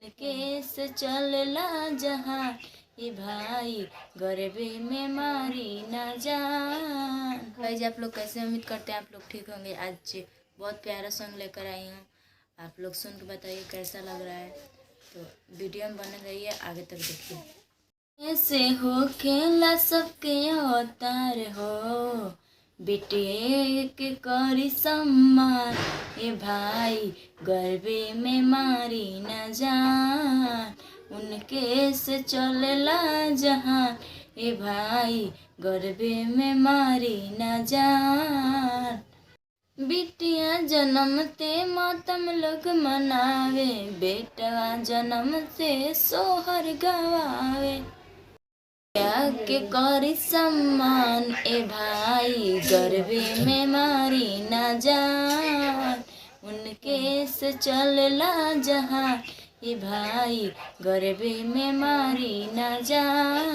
केस चलला जहाँ ये भाई गरबे में मारी न जान। गाइस आप लोग कैसे, उम्मीद करते हैं आप लोग ठीक होंगे। आज बहुत प्यारा सॉन्ग लेकर आई हूँ, आप लोग सुन के बताइए कैसा लग रहा है। तो वीडियो में बने रहिए, आगे तक देखिए। ऐसे हो खेला सबके अवतार हो, बेटे के करी सम्मान ए भाई गरबे में मारी न जान। उनके से चलला जहां ए भाई गरबे में मारी न जान। बिटिया जन्मते मातम लोग मनावे, बेटा जन्म से सोहर गवावे। के करी सम्मान ए भाई गरबे में मारी न जान। उनके से चलला जहाँ ए भाई गरबे में मारी न जान।